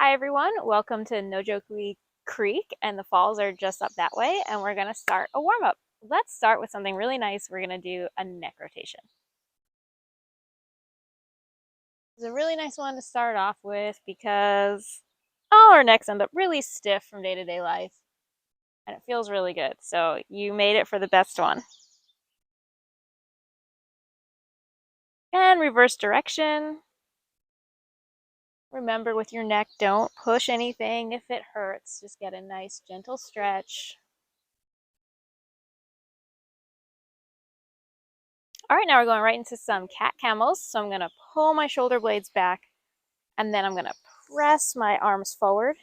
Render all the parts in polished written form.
Hi everyone, welcome to Nojoqui Creek, and the falls are just up that way, and we're going to start a warm-up. Let's start with something really nice. We're going to do a neck rotation. It's a really nice one to start off with because all our necks end up really stiff from day-to-day life, and it feels really good. So you made it for the best one. And reverse direction. Remember, with your neck, don't push anything if it hurts. Just get a nice gentle stretch. All right, now we're going right into some cat camels. So I'm going to pull my shoulder blades back, and then I'm going to press my arms forward.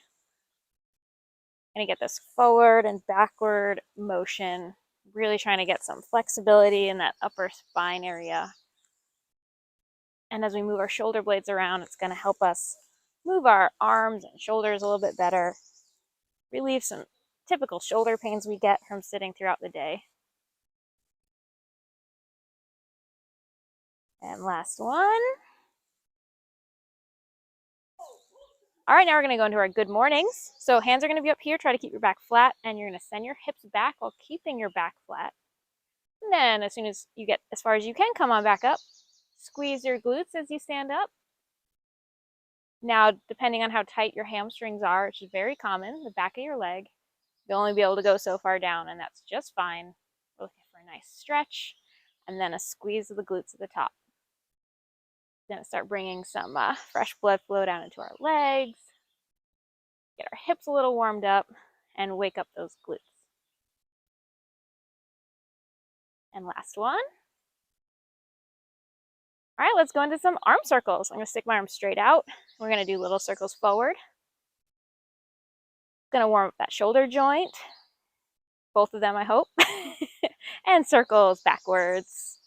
I'm going to get this forward and backward motion, really trying to get some flexibility in that upper spine area. And as we move our shoulder blades around, it's going to help us move our arms and shoulders a little bit better, relieve some typical shoulder pains we get from sitting throughout the day. And last one. All right, now we're going to go into our good mornings. So hands are going to be up here. Try to keep your back flat, and you're going to send your hips back while keeping your back flat. And then as soon as you get as far as you can, come on back up. Squeeze your glutes as you stand up. Now, depending on how tight your hamstrings are, which is very common, the back of your leg, you'll only be able to go so far down, and that's just fine. We're looking for a nice stretch, and then a squeeze of the glutes at the top. Then start bringing some fresh blood flow down into our legs. Get our hips a little warmed up and wake up those glutes. And last one. All right, let's go into some arm circles. I'm going to stick my arms straight out. We're going to do little circles forward. Going to warm up that shoulder joint. Both of them, I hope. And circles backwards.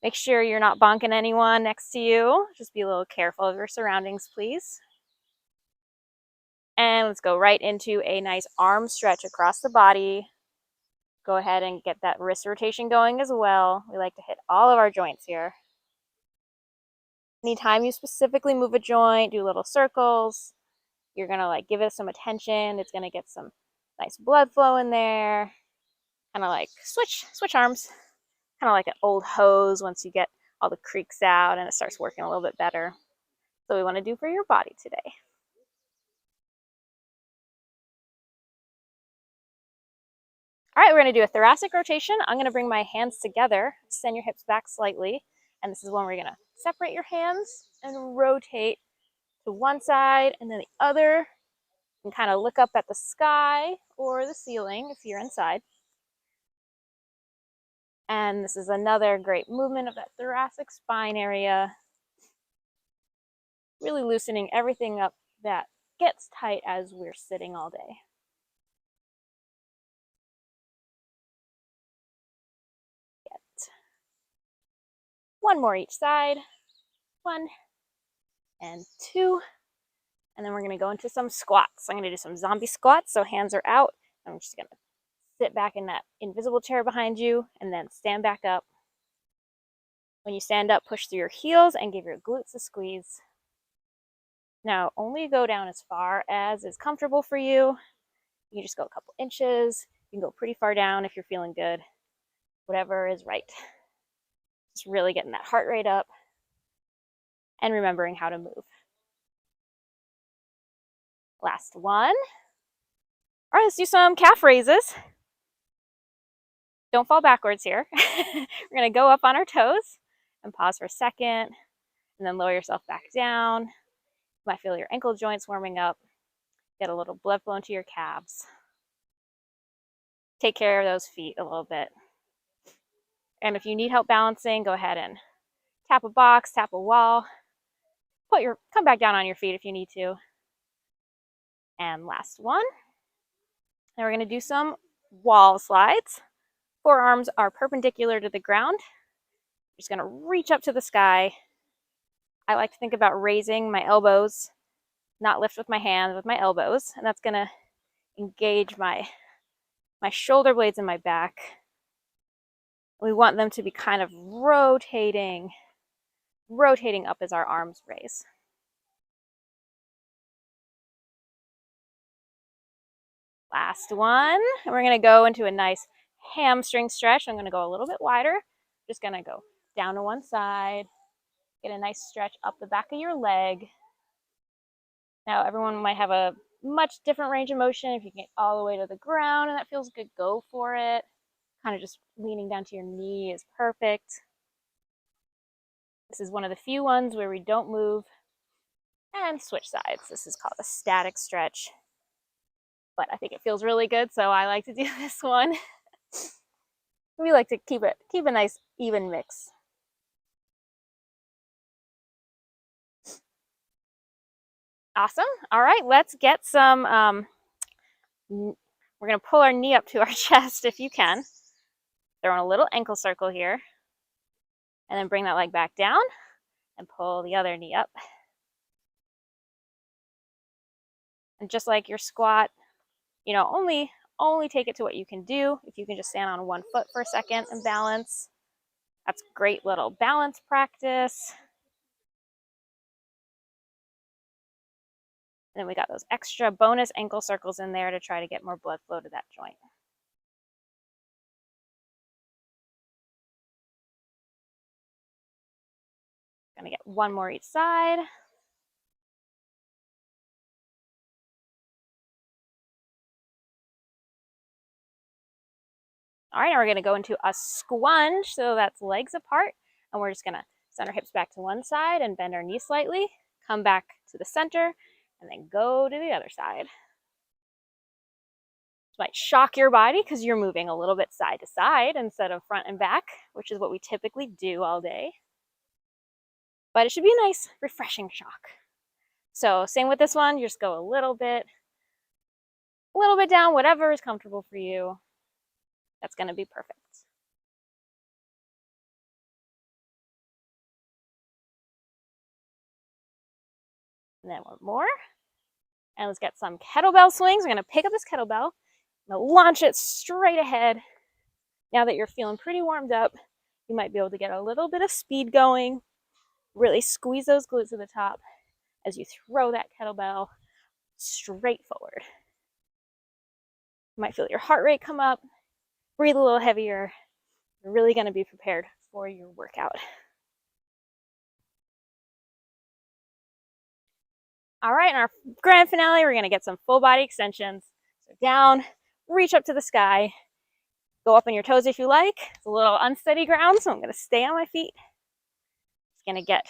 Make sure you're not bonking anyone next to you. Just be a little careful of your surroundings, please. And let's go right into a nice arm stretch across the body. Go ahead and get that wrist rotation going as well. We like to hit all of our joints here. Anytime you specifically move a joint, do little circles. You're gonna give it some attention. It's gonna get some nice blood flow in there. Kind of switch arms. Kind of like an old hose once you get all the creaks out and it starts working a little bit better. So we want to do for your body today. All right, we're going to do a thoracic rotation. I'm going to bring my hands together, send your hips back slightly, and this is when we're going to separate your hands and rotate to one side and then the other, and kind of look up at the sky or the ceiling if you're inside. And this is another great movement of that thoracic spine area, really loosening everything up that gets tight as we're sitting all day. One more each side. 1 and 2. And then we're going to go into some squats. I'm going to do some zombie squats. So hands are out. I'm just going to sit back in that invisible chair behind you and then stand back up. When you stand up, push through your heels and give your glutes a squeeze. Now, only go down as far as is comfortable for you. You can just go a couple inches. You can go pretty far down if you're feeling good. Whatever is right. Just really getting that heart rate up and remembering how to move. Last one. All right, let's do some calf raises. Don't fall backwards here. We're going to go up on our toes and pause for a second, and then lower yourself back down. You might feel your ankle joints warming up. Get a little blood flow into your calves. Take care of those feet a little bit. And if you need help balancing, go ahead and tap a box, tap a wall. Come back down on your feet if you need to. And last one. Now we're going to do some wall slides. Forearms are perpendicular to the ground. I'm just going to reach up to the sky. I like to think about raising my elbows, not lift with my hands, with my elbows. And that's going to engage my shoulder blades in my back. We want them to be kind of rotating up as our arms raise. Last one. And we're going to go into a nice hamstring stretch. I'm going to go a little bit wider. Just going to go down to one side. Get a nice stretch up the back of your leg. Now, everyone might have a much different range of motion. If you can get all the way to the ground and that feels good, go for it. Kind of just leaning down to your knee is perfect. This is one of the few ones where we don't move. And switch sides. This is called a static stretch. But I think it feels really good, so I like to do this one. We like to keep a nice even mix. Awesome. All right, let's get some, we're going to pull our knee up to our chest if you can. Throw in a little ankle circle here. And then bring that leg back down and pull the other knee up. And just like your squat, you know, only take it to what you can do. If you can just stand on one foot for a second and balance, that's great little balance practice. And then we got those extra bonus ankle circles in there to try to get more blood flow to that joint. Gonna get one more each side. All right, now we're gonna go into a squunge. So that's legs apart. And we're just gonna send our hips back to one side and bend our knees slightly. Come back to the center and then go to the other side. This might shock your body because you're moving a little bit side to side instead of front and back, which is what we typically do all day. But it should be a nice, refreshing shock. So same with this one, you just go a little bit down, whatever is comfortable for you. That's gonna be perfect. And then one more. And let's get some kettlebell swings. We're gonna pick up this kettlebell, I'm gonna launch it straight ahead. Now that you're feeling pretty warmed up, you might be able to get a little bit of speed going. Really squeeze those glutes to the top as you throw that kettlebell straight forward. You might feel your heart rate come up, breathe a little heavier. You're really gonna be prepared for your workout. All right, in our grand finale, we're gonna get some full body extensions. So down, reach up to the sky, go up on your toes if you like. It's a little unsteady ground, so I'm gonna stay on my feet. Just gonna get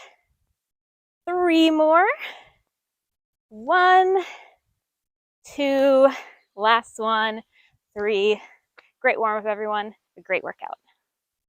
3 more. 1, 2, last one, 3. Great warm up, everyone. A great workout.